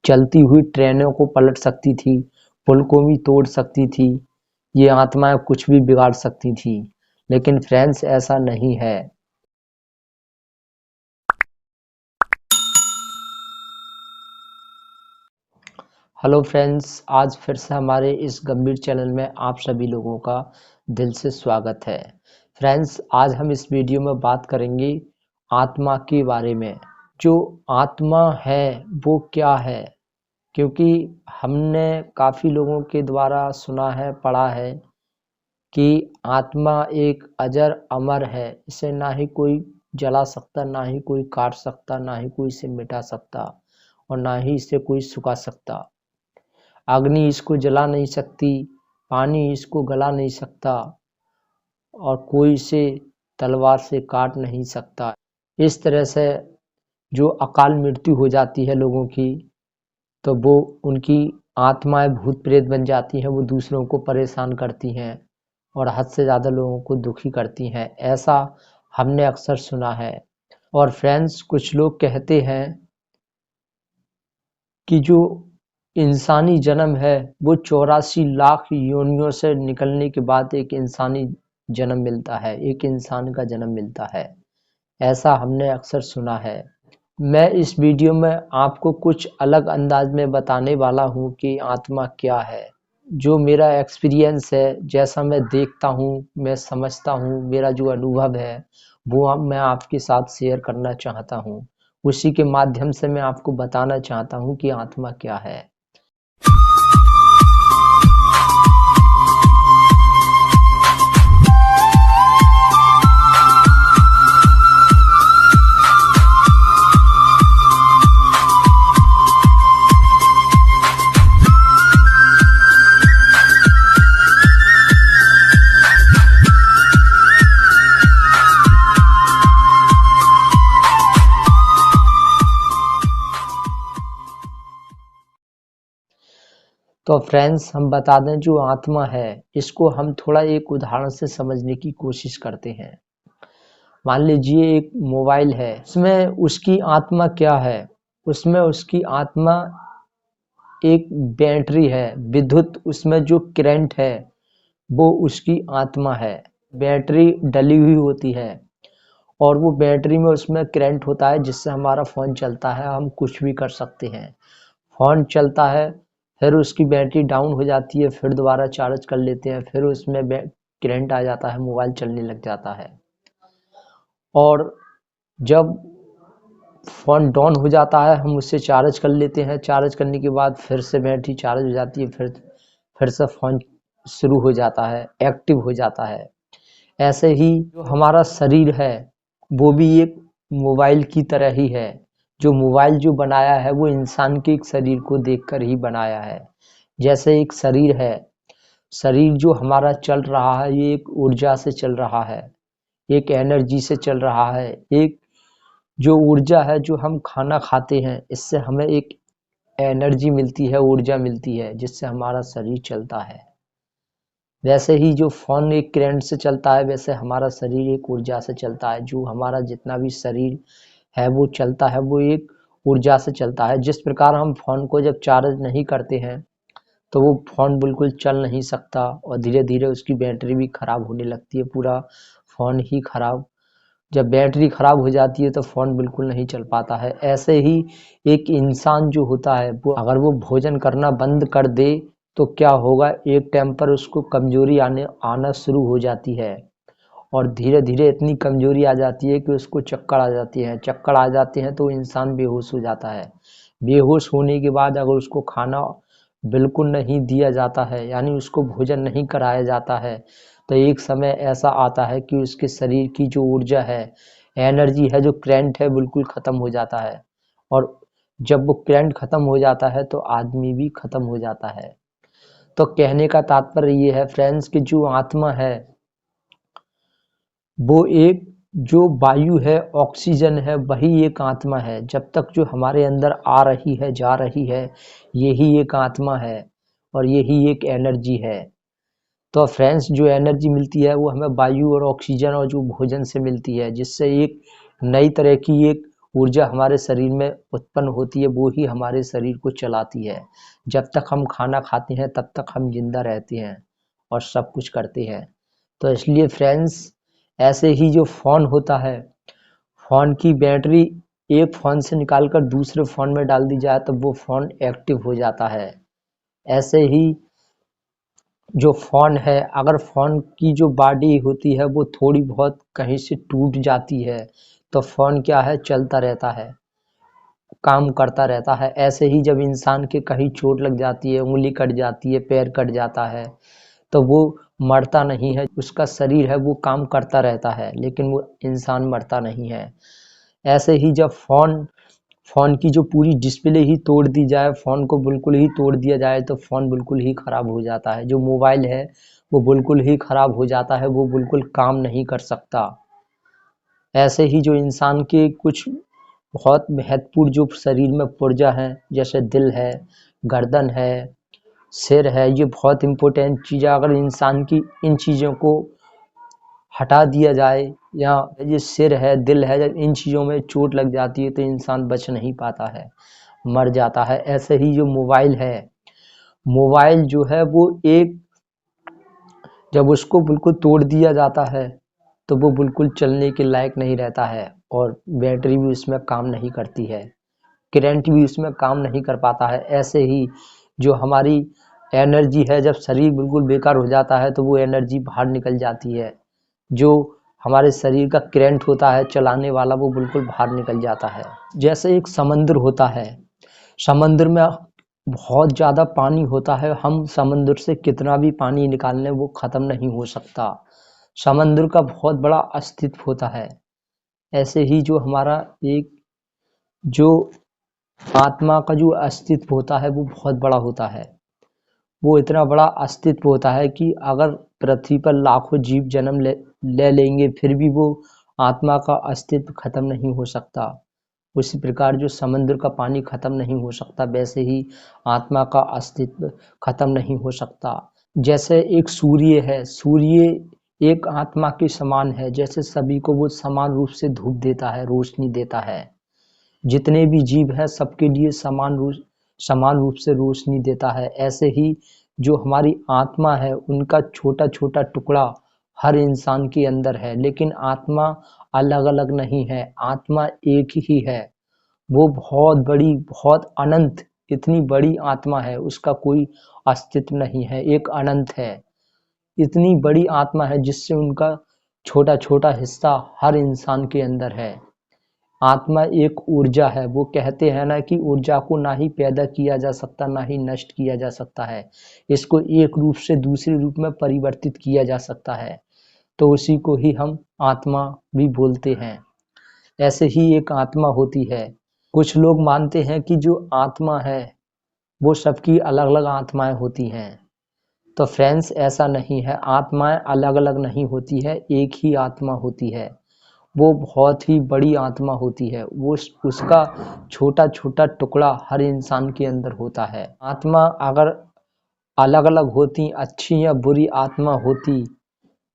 चलती हुई ट्रेनों को पलट सकती थी, पुल को भी तोड़ सकती थी, ये आत्माएं कुछ भी बिगाड़ सकती थी। लेकिन फ्रेंड्स ऐसा नहीं है। हेलो फ्रेंड्स, आज फिर से हमारे इस गंभीर चैनल में आप सभी लोगों का दिल से स्वागत है। फ्रेंड्स, आज हम इस वीडियो में बात करेंगे आत्मा के बारे में। जो आत्मा है वो क्या है? क्योंकि हमने काफ़ी लोगों के द्वारा सुना है, पढ़ा है कि आत्मा एक अजर अमर है, इसे ना ही कोई जला सकता, ना ही कोई काट सकता, ना ही कोई इसे मिटा सकता और ना ही इसे कोई सुखा सकता। अग्नि इसको जला नहीं सकती, पानी इसको गला नहीं सकता और कोई इसे तलवार से काट नहीं सकता। इस तरह से जो अकाल मृत्यु हो जाती है लोगों की, तो वो उनकी आत्माएं भूत प्रेत बन जाती हैं, वो दूसरों को परेशान करती हैं और हद से ज़्यादा लोगों को दुखी करती हैं, ऐसा हमने अक्सर सुना है। और फ्रेंड्स, कुछ लोग कहते हैं कि जो इंसानी जन्म है वो 84 लाख योनियों से निकलने के बाद एक इंसानी जन्म मिलता है, एक इंसान का जन्म मिलता है, ऐसा हमने अक्सर सुना है। मैं इस वीडियो में आपको कुछ अलग अंदाज में बताने वाला हूँ कि आत्मा क्या है। जो मेरा एक्सपीरियंस है, जैसा मैं देखता हूँ, मैं समझता हूँ, मेरा जो अनुभव है वो मैं आपके साथ शेयर करना चाहता हूँ। उसी के माध्यम से मैं आपको बताना चाहता हूँ कि आत्मा क्या है। तो फ्रेंड्स, हम बता दें जो आत्मा है इसको हम थोड़ा एक उदाहरण से समझने की कोशिश करते हैं। मान लीजिए एक मोबाइल है, उसमें उसकी आत्मा क्या है? उसमें उसकी आत्मा एक बैटरी है, विद्युत उसमें जो करंट है वो उसकी आत्मा है। बैटरी डली हुई होती है और वो बैटरी में उसमें करंट होता है जिससे हमारा फ़ोन चलता है, हम कुछ भी कर सकते हैं। फ़ोन चलता है, फिर उसकी बैटरी डाउन हो जाती है, फिर दोबारा चार्ज कर लेते हैं, फिर उसमें करंट आ जाता है, मोबाइल चलने लग जाता है। और जब फ़ोन डाउन हो जाता है हम उससे चार्ज कर लेते हैं, चार्ज करने के बाद फिर से बैटरी चार्ज हो जाती है, फिर से फ़ोन शुरू हो जाता है, एक्टिव हो जाता है। ऐसे ही जो हमारा शरीर है वो भी एक मोबाइल की तरह ही है। जो मोबाइल जो बनाया है वो इंसान के एक शरीर को देखकर ही बनाया है। जैसे एक शरीर है, शरीर जो हमारा चल रहा है ये एक ऊर्जा से चल रहा है, एक एनर्जी से चल रहा है। एक जो ऊर्जा है, जो हम खाना खाते हैं इससे हमें एक एनर्जी मिलती है, ऊर्जा मिलती है जिससे हमारा शरीर चलता है। वैसे ही जो फ़ोन एक करंट से चलता है, वैसे हमारा शरीर एक ऊर्जा से चलता है। जो हमारा जितना भी शरीर है वो चलता है, वो एक ऊर्जा से चलता है। जिस प्रकार हम फ़ोन को जब चार्ज नहीं करते हैं तो वो फ़ोन बिल्कुल चल नहीं सकता और धीरे धीरे उसकी बैटरी भी ख़राब होने लगती है, पूरा फ़ोन ही ख़राब। जब बैटरी ख़राब हो जाती है तो फ़ोन बिल्कुल नहीं चल पाता है। ऐसे ही एक इंसान जो होता है वो अगर वो भोजन करना बंद कर दे तो क्या होगा, एक टाइम पर उसको कमज़ोरी आना शुरू हो जाती है और धीरे धीरे इतनी कमज़ोरी आ जाती है कि उसको चक्कर आ जाती है। चक्कर आ जाते हैं तो इंसान बेहोश हो जाता है। बेहोश होने के बाद अगर उसको खाना बिल्कुल नहीं दिया जाता है, यानी उसको भोजन नहीं कराया जाता है, तो एक समय ऐसा आता है कि उसके शरीर की जो ऊर्जा है, एनर्जी है, जो करंट है, बिल्कुल ख़त्म हो जाता है। और जब वो करंट ख़त्म हो जाता है तो आदमी भी ख़त्म हो जाता है। तो कहने का तात्पर्य ये है फ्रेंड्स कि जो आत्मा है वो एक जो वायु है, ऑक्सीजन है, वही एक आत्मा है। जब तक जो हमारे अंदर आ रही है, जा रही है, यही एक आत्मा है और यही एक एनर्जी है। तो फ्रेंड्स, जो एनर्जी मिलती है वो हमें वायु और ऑक्सीजन और जो भोजन से मिलती है, जिससे एक नई तरह की एक ऊर्जा हमारे शरीर में उत्पन्न होती है वो ही हमारे शरीर को चलाती है। जब तक हम खाना खाते हैं तब तक हम जिंदा रहते हैं और सब कुछ करते हैं। तो इसलिए फ्रेंड्स, ऐसे ही जो फ़ोन होता है, फ़ोन की बैटरी एक फ़ोन से निकाल कर दूसरे फ़ोन में डाल दी जाए तो वो फ़ोन एक्टिव हो जाता है। ऐसे ही जो फ़ोन है, अगर फ़ोन की जो बॉडी होती है वो थोड़ी बहुत कहीं से टूट जाती है तो फ़ोन क्या है, चलता रहता है, काम करता रहता है। ऐसे ही जब इंसान के कहीं चोट लग जाती है, उंगली कट जाती है, पैर कट जाता है, तो वो मरता नहीं है, उसका शरीर है वो काम करता रहता है, लेकिन वो इंसान मरता नहीं है। ऐसे ही जब फ़ोन की जो पूरी डिस्प्ले ही तोड़ दी जाए, फ़ोन को बिल्कुल ही तोड़ दिया जाए तो फ़ोन बिल्कुल ही ख़राब हो जाता है। जो मोबाइल है वो बिल्कुल ही ख़राब हो जाता है, वो बिल्कुल काम नहीं कर सकता। ऐसे ही जो इंसान के कुछ बहुत महत्वपूर्ण जो शरीर में पुर्जा हैं, जैसे दिल है, गर्दन है, सिर है, ये बहुत इम्पोर्टेंट चीज़ है। अगर इंसान की इन चीज़ों को हटा दिया जाए, या ये सिर है, दिल है, जब इन चीज़ों में चोट लग जाती है तो इंसान बच नहीं पाता है, मर जाता है। ऐसे ही जो मोबाइल है, मोबाइल जो है वो एक, जब उसको बिल्कुल तोड़ दिया जाता है तो वो बिल्कुल चलने के लायक नहीं रहता है और बैटरी भी उसमें काम नहीं करती है, करंट भी उसमें काम नहीं कर पाता है। ऐसे ही जो हमारी एनर्जी है, जब शरीर बिल्कुल बेकार हो जाता है तो वो एनर्जी बाहर निकल जाती है। जो हमारे शरीर का करंट होता है चलाने वाला, वो बिल्कुल बाहर निकल जाता है। जैसे एक समंदर होता है, समंदर में बहुत ज़्यादा पानी होता है, हम समंदर से कितना भी पानी निकाल लें वो ख़त्म नहीं हो सकता। समंदर का बहुत बड़ा अस्तित्व होता है। ऐसे ही जो हमारा एक जो आत्मा का जो अस्तित्व होता है वो बहुत बड़ा होता है। वो इतना बड़ा अस्तित्व होता है कि अगर पृथ्वी पर लाखों जीव जन्म ले लेंगे फिर भी वो आत्मा का अस्तित्व खत्म नहीं हो सकता। उसी प्रकार जो समुद्र का पानी खत्म नहीं हो सकता, वैसे ही आत्मा का अस्तित्व खत्म नहीं हो सकता। जैसे एक सूर्य है, सूर्य एक आत्मा के समान है, जैसे सभी को वो समान रूप से धूप देता है, रोशनी देता है। जितने भी जीव हैं सबके लिए समान रूप से रोशनी देता है। ऐसे ही जो हमारी आत्मा है उनका छोटा छोटा टुकड़ा हर इंसान के अंदर है, लेकिन आत्मा अलग अलग नहीं है, आत्मा एक ही है। वो बहुत बड़ी, बहुत अनंत, इतनी बड़ी आत्मा है, उसका कोई अस्तित्व नहीं है, एक अनंत है। इतनी बड़ी आत्मा है जिससे उनका छोटा छोटा हिस्सा हर इंसान के अंदर है। आत्मा एक ऊर्जा है, वो कहते हैं ना कि ऊर्जा को ना ही पैदा किया जा सकता ना ही नष्ट किया जा सकता है, इसको एक रूप से दूसरे रूप में परिवर्तित किया जा सकता है, तो उसी को ही हम आत्मा भी बोलते हैं। ऐसे ही एक आत्मा होती है। कुछ लोग मानते हैं कि जो आत्मा है वो सबकी अलग अलग आत्माएं होती हैं, तो फ्रेंड्स ऐसा नहीं है, आत्माएं अलग अलग नहीं होती है, एक ही आत्मा होती है। वो बहुत ही बड़ी आत्मा होती है, वो उसका छोटा छोटा टुकड़ा हर इंसान के अंदर होता है। आत्मा अगर अलग अलग होती, अच्छी या बुरी आत्मा होती,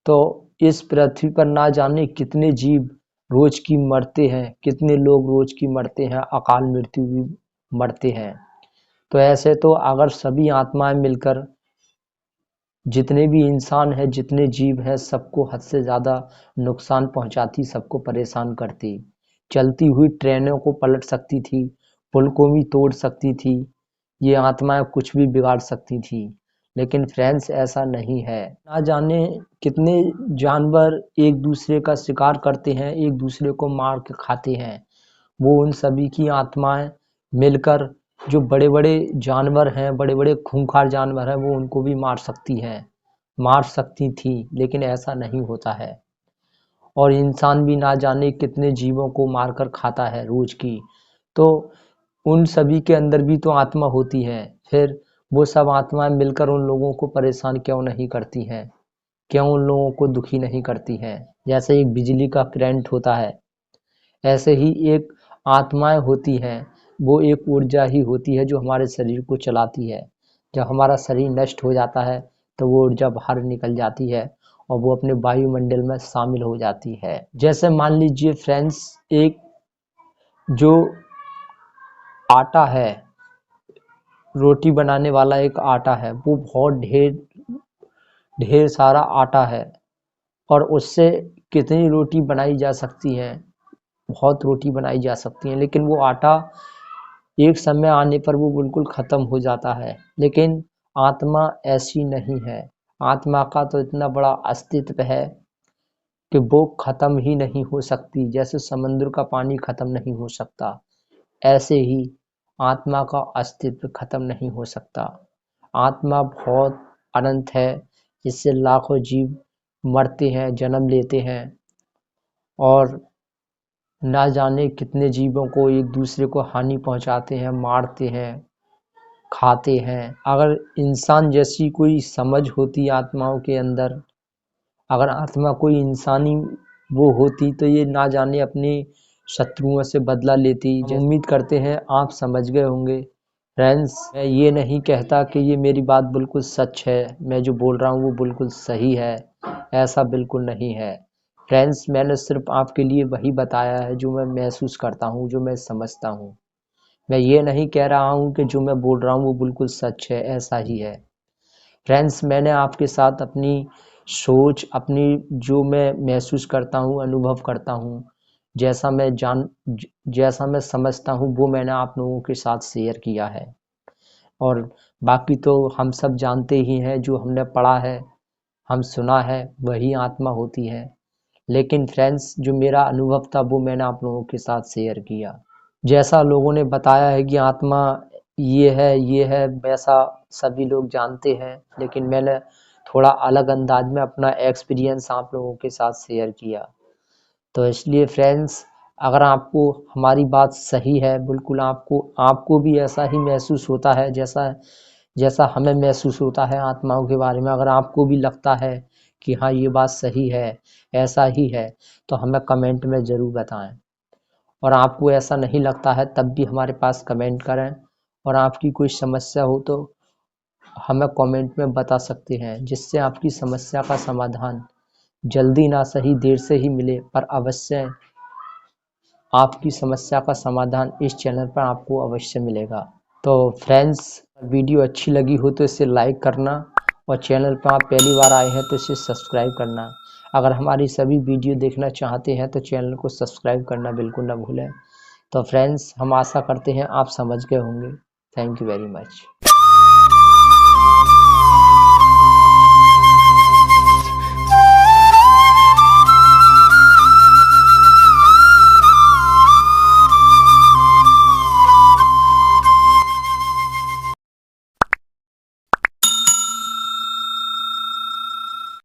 तो इस पृथ्वी पर ना जाने कितने जीव रोज की मरते हैं, कितने लोग रोज की मरते हैं, अकाल मृत्यु भी मरते हैं। तो ऐसे तो अगर सभी आत्माएं मिलकर, जितने भी इंसान हैं, जितने जीव हैं, सबको हद से ज़्यादा नुकसान पहुंचाती, सबको परेशान करती। चलती हुई ट्रेनों को पलट सकती थी, पुल को भी तोड़ सकती थी, ये आत्माएं कुछ भी बिगाड़ सकती थी। लेकिन फ्रेंड्स ऐसा नहीं है, ना जाने कितने जानवर एक दूसरे का शिकार करते हैं, एक दूसरे को मार के खाते हैं। वो उन सभी की आत्माएं मिलकर, जो बड़े बड़े जानवर हैं, बड़े बड़े खूंखार जानवर हैं, वो उनको भी मार सकती हैं, मार सकती थी, लेकिन ऐसा नहीं होता है। और इंसान भी ना जाने कितने जीवों को मारकर खाता है रोज की, तो उन सभी के अंदर भी तो आत्मा होती है। फिर वो सब आत्माएं मिलकर उन लोगों को परेशान क्यों नहीं करती हैं, क्यों उन लोगों को दुखी नहीं करती हैं। जैसे एक बिजली का करंट होता है, ऐसे ही एक आत्माएं होती हैं, वो एक ऊर्जा ही होती है जो हमारे शरीर को चलाती है। जब हमारा शरीर नष्ट हो जाता है तो वो ऊर्जा बाहर निकल जाती है और वो अपने वायुमंडल में शामिल हो जाती है। जैसे मान लीजिए फ्रेंड्स, एक जो आटा है, रोटी बनाने वाला एक आटा है, वो बहुत ढेर ढेर सारा आटा है और उससे कितनी रोटी बनाई जा सकती है, बहुत रोटी बनाई जा सकती है, लेकिन वो आटा एक समय आने पर वो बिल्कुल ख़त्म हो जाता है। लेकिन आत्मा ऐसी नहीं है। आत्मा का तो इतना बड़ा अस्तित्व है कि वो ख़त्म ही नहीं हो सकती। जैसे समुद्र का पानी ख़त्म नहीं हो सकता, ऐसे ही आत्मा का अस्तित्व ख़त्म नहीं हो सकता। आत्मा बहुत अनंत है, जिससे लाखों जीव मरते हैं, जन्म लेते हैं और ना जाने कितने जीवों को एक दूसरे को हानि पहुंचाते हैं, मारते हैं, खाते हैं। अगर इंसान जैसी कोई समझ होती आत्माओं के अंदर, अगर आत्मा कोई इंसानी वो होती तो ये ना जाने अपने शत्रुओं से बदला लेती। हम उम्मीद करते हैं आप समझ गए होंगे। फ्रेंड्स, मैं ये नहीं कहता कि ये मेरी बात बिल्कुल सच है, मैं जो बोल रहा हूँ वो बिल्कुल सही है, ऐसा बिल्कुल नहीं है। फ्रेंड्स, मैंने सिर्फ आपके लिए वही बताया है जो मैं महसूस करता हूँ, जो मैं समझता हूँ। मैं ये नहीं कह रहा हूँ कि जो मैं बोल रहा हूँ वो बिल्कुल सच है, ऐसा ही है। फ्रेंड्स, मैंने आपके साथ अपनी सोच, अपनी जो मैं महसूस करता हूँ, अनुभव करता हूँ, जैसा मैं समझता हूँ वो मैंने आप लोगों के साथ शेयर किया है। और बाकी तो हम सब जानते ही हैं, जो हमने पढ़ा है, हम सुना है, वही आत्मा होती है। लेकिन फ्रेंड्स, जो मेरा अनुभव था वो मैंने आप लोगों के साथ शेयर किया। जैसा लोगों ने बताया है कि आत्मा ये है, वैसा सभी लोग जानते हैं, लेकिन मैंने थोड़ा अलग अंदाज में अपना एक्सपीरियंस आप लोगों के साथ शेयर किया। तो इसलिए फ्रेंड्स, अगर आपको हमारी बात सही है, बिल्कुल आपको भी ऐसा ही महसूस होता है जैसा जैसा हमें महसूस होता है आत्माओं के बारे में, अगर आपको भी लगता है कि हाँ ये बात सही है, ऐसा ही है, तो हमें कमेंट में ज़रूर बताएं। और आपको ऐसा नहीं लगता है तब भी हमारे पास कमेंट करें। और आपकी कोई समस्या हो तो हमें कमेंट में बता सकते हैं, जिससे आपकी समस्या का समाधान जल्दी ना सही देर से ही मिले, पर अवश्य आपकी समस्या का समाधान इस चैनल पर आपको अवश्य मिलेगा। तो फ्रेंड्स, वीडियो अच्छी लगी हो तो इसे लाइक करना और चैनल पर आप पहली बार आए हैं तो इसे सब्सक्राइब करना। अगर हमारी सभी वीडियो देखना चाहते हैं तो चैनल को सब्सक्राइब करना बिल्कुल ना भूलें। तो फ्रेंड्स, हम आशा करते हैं आप समझ गए होंगे। Thank you very much.